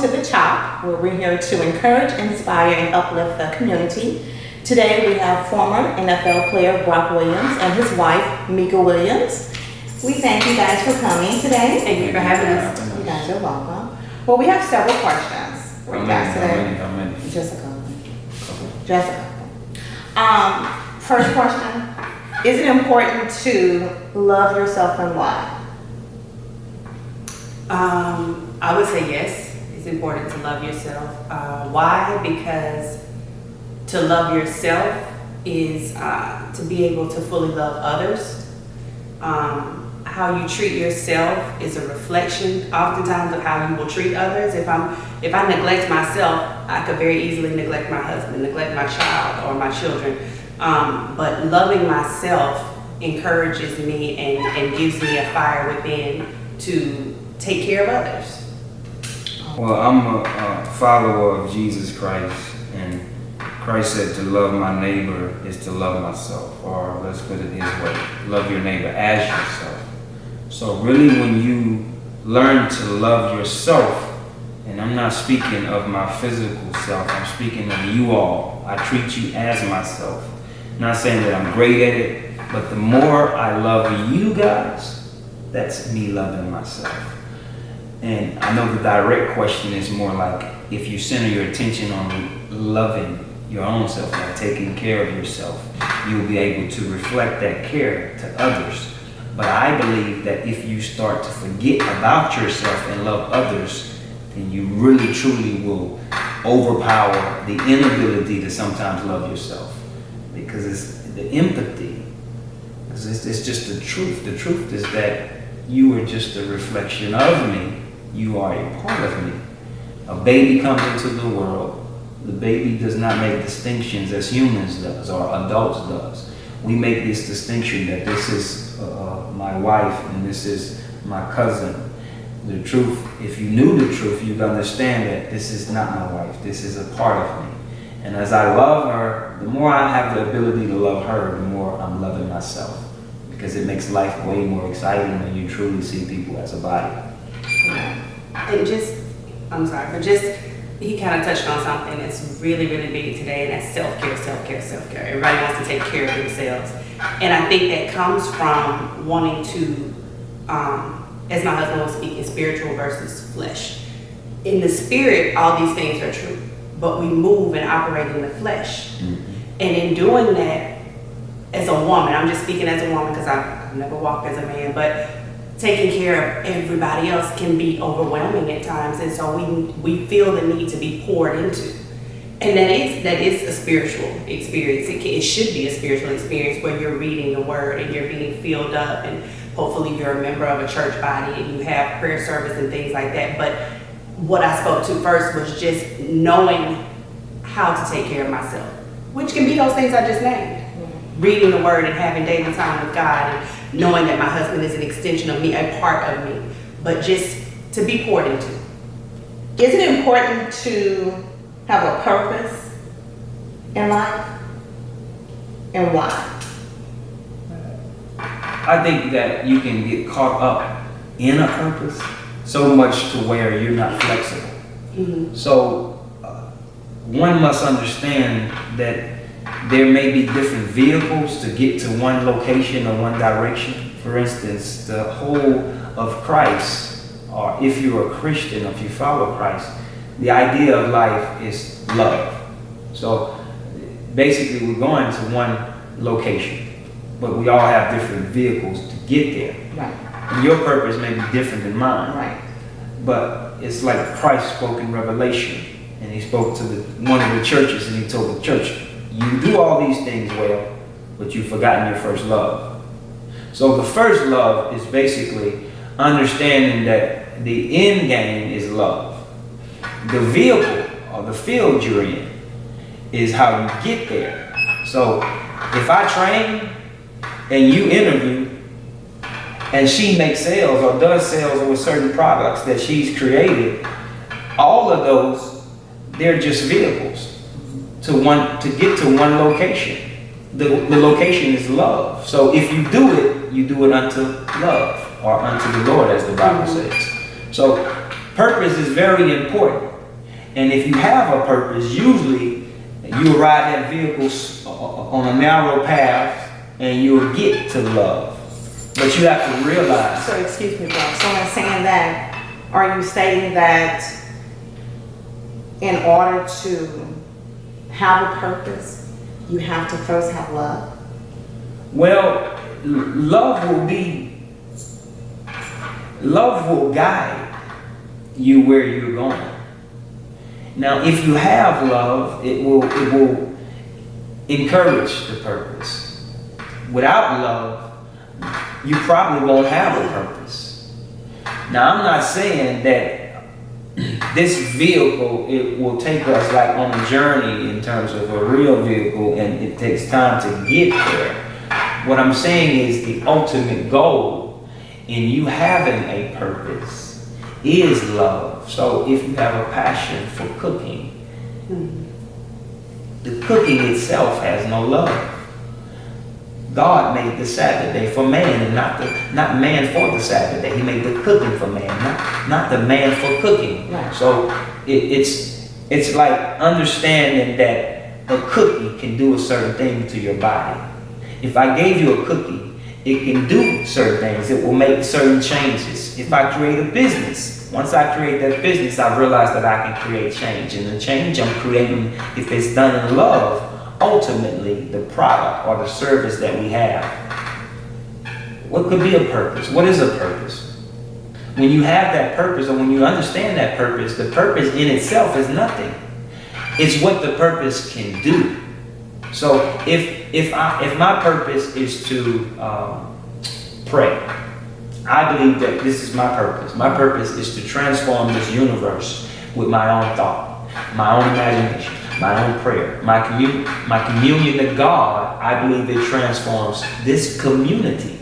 to The Chop, where we're here to encourage, inspire, and uplift the community. Today we have former NFL player Brock Williams and his wife, Meka Williams. We thank you guys for coming today. Thank you for having us. You guys are welcome. Well, we have several questions for you guys today. How many? Just a couple. Just a couple. First question, is it important to love yourself and why? I would say yes. It's important to love yourself. Why? Because to love yourself is to be able to fully love others. How you treat yourself is a reflection oftentimes of how you will treat others. If I neglect myself, I could very easily neglect my husband, neglect my child or my children. But loving myself encourages me and gives me a fire within to take care of others. Well, I'm a follower of Jesus Christ, and Christ said to love my neighbor is to love myself, or let's put it this way, love your neighbor as yourself. So really when you learn to love yourself, and I'm not speaking of my physical self, I'm speaking of you all. I treat you as myself. Not saying that I'm great at it, but the more I love you guys, that's me loving myself. And I know the direct question is more like, if you center your attention on loving your own self, like taking care of yourself, you'll be able to reflect that care to others. But I believe that if you start to forget about yourself and love others, then you really truly will overpower the inability to sometimes love yourself. Because it's the empathy, because it's just the truth. The truth is that you are just a reflection of me. You are a part of me. A baby comes into the world. The baby does not make distinctions as humans does or adults does. We make this distinction that this is my wife and this is my cousin. The truth, if you knew the truth, you'd understand that this is not my wife. This is a part of me. And as I love her, the more I have the ability to love her, the more I'm loving myself. Because it makes life way more exciting when you truly see people as a body. And he kind of touched on something that's really, really big today, and that's self-care, self-care, self-care. Everybody wants to take care of themselves. And I think that comes from wanting to, as my husband was speaking, spiritual versus flesh. In the spirit, all these things are true, but we move and operate in the flesh. Mm-hmm. And in doing that, as a woman, I'm just speaking as a woman because I've never walked as a man, but taking care of everybody else can be overwhelming at times, and so we feel the need to be poured into, and that is a spiritual experience. It should be a spiritual experience where you're reading the word and you're being filled up, and hopefully you're a member of a church body and you have prayer service and things like that. But what I spoke to first was just knowing how to take care of myself, which can be those things I just named. Reading the word and having daily time with God, and knowing that my husband is an extension of me, a part of me, but just to be poured into. Is it important to have a purpose in life, and why? I think that you can get caught up in a purpose so much to where you're not flexible. Mm-hmm. So one must understand that there may be different vehicles to get to one location or one direction. For instance, the whole of Christ, or if you're a Christian, or if you follow Christ, the idea of life is love. So basically we're going to one location, but we all have different vehicles to get there. Right. And your purpose may be different than mine. Right. But it's like Christ spoke in Revelation, and he spoke to one of the churches, and he told the church, you do all these things well, but you've forgotten your first love. So the first love is basically understanding that the end game is love. The vehicle or the field you're in is how you get there. So if I train and you interview and she makes sales or does sales with certain products that she's created, all of those, they're just vehicles to get to one location. The location is love. So if you do it unto love or unto the Lord, as the Bible says. So purpose is very important. And if you have a purpose, usually you'll ride that vehicle on a narrow path and you'll get to love. But you have to realize. So excuse me, Brock. So in saying that, are you stating that in order to have a purpose, you have to first have love? Well, love will guide you where you're going. Now, if you have love, it will encourage the purpose. Without love, you probably won't have a purpose. Now, I'm not saying that this vehicle, it will take us like on a journey in terms of a real vehicle, and it takes time to get there. What I'm saying is the ultimate goal in you having a purpose is love. So if you have a passion for cooking, the cooking itself has no love. God made the Sabbath day for man, and not man for the Sabbath day. He made the cooking for man, not the man for cooking. Right. So it's like understanding that a cookie can do a certain thing to your body. If I gave you a cookie, it can do certain things. It will make certain changes. If I create a business, once I create that business, I realize that I can create change. And the change I'm creating, if it's done in love, ultimately the product or the service that we have. What could be a purpose? What is a purpose? When you have that purpose, or when you understand that purpose, the purpose in itself is nothing. It's what the purpose can do. So if my purpose is to pray, I believe that this is my purpose. My purpose is to transform this universe with my own thought, my own imagination, my own prayer, my communion to God. I believe it transforms this community.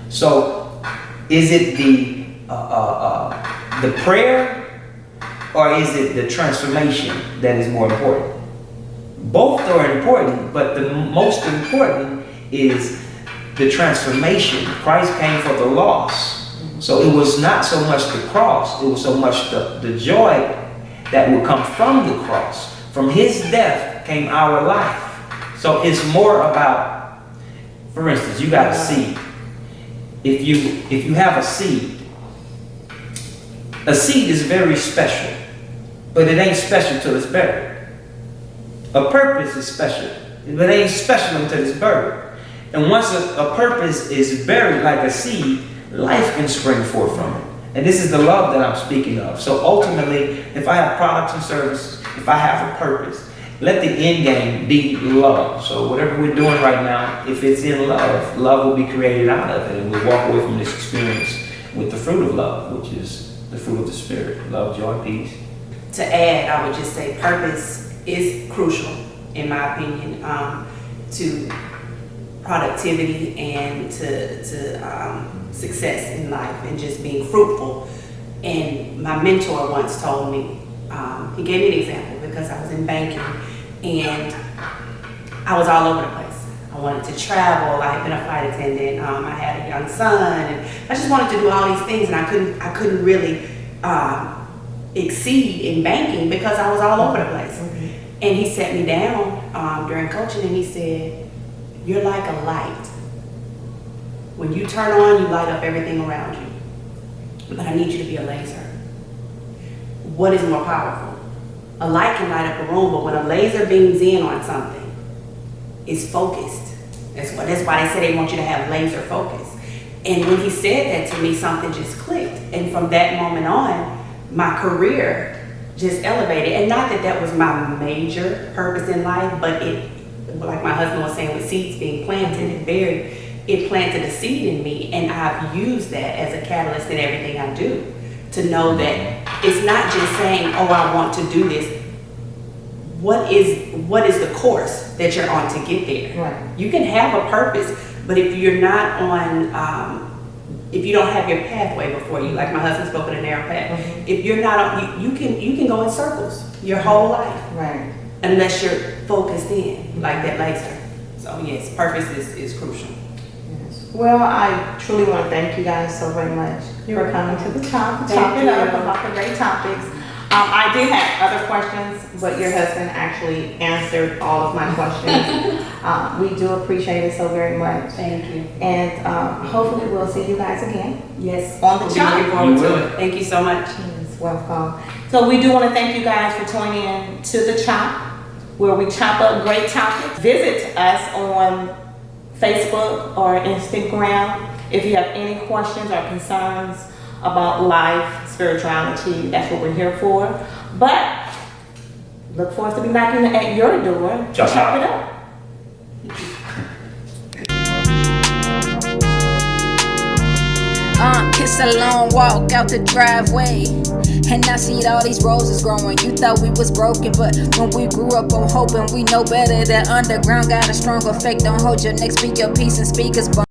So, is it the prayer, or is it the transformation that is more important? Both are important, but the most important is the transformation. Christ came for the lost. So it was not so much the cross, it was so much the joy that would come from the cross. From his death came our life. So it's more about, for instance, you got a seed. If you have a seed is very special, but it ain't special till it's buried. A purpose is special, but it ain't special until it's buried. And once a purpose is buried like a seed, life can spring forth from it. And this is the love that I'm speaking of. So ultimately, if I have products and services, if I have a purpose, let the end game be love. So whatever we're doing right now, if it's in love, love will be created out of it. And we'll walk away from this experience with the fruit of love, which is the fruit of the Spirit. Love, joy, peace. To add, I would just say purpose is crucial, in my opinion, to productivity and to success in life and just being fruitful. And my mentor once told me, he gave me an example because I was in banking and I was all over the place. I wanted to travel. I had been a flight attendant. I had a young son, and I just wanted to do all these things, and I couldn't really exceed in banking because I was all over the place. And he sat me down during coaching, and he said, "You're like a light. When you turn on, you light up everything around you. But I need you to be a laser." What is more powerful? A light can light up a room, but when a laser beams in on something, it's focused. That's why they say they want you to have laser focus. And when he said that to me, something just clicked. And from that moment on, my career just elevated. And not that that was my major purpose in life, but it, like my husband was saying, with seeds being planted, it planted a seed in me, and I've used that as a catalyst in everything I do. To know that it's not just saying, "Oh, I want to do this." What is the course that you're on to get there? Right. You can have a purpose, but if you're not on, if you don't have your pathway before you, like my husband spoke of a narrow path, if you're not on, you can go in circles your whole life, Right. unless you're focused in like that laser. So yes, purpose is crucial. Well, I truly want to thank you guys so very much for coming to the top, talking up about the great topics. I did have other questions, but your husband actually answered all of my questions. We do appreciate it so very much. Thank you. And hopefully we'll see you guys again. Yes. On the We'll be chop. looking forward You to will. it. Thank you so much. Yes, welcome. So we do want to thank you guys for tuning in to The Chop, where we chop up great topics. Visit us on Facebook or Instagram if you have any questions or concerns about life, spirituality. That's what we're here for. But look for us to be knocking at your door to Chop chop it it up. It's a long walk out the driveway, and I see all these roses growing. You thought we was broken, but when we grew up on hoping, we know better. That underground got a strong effect. Don't hold your neck, speak your peace and speakers.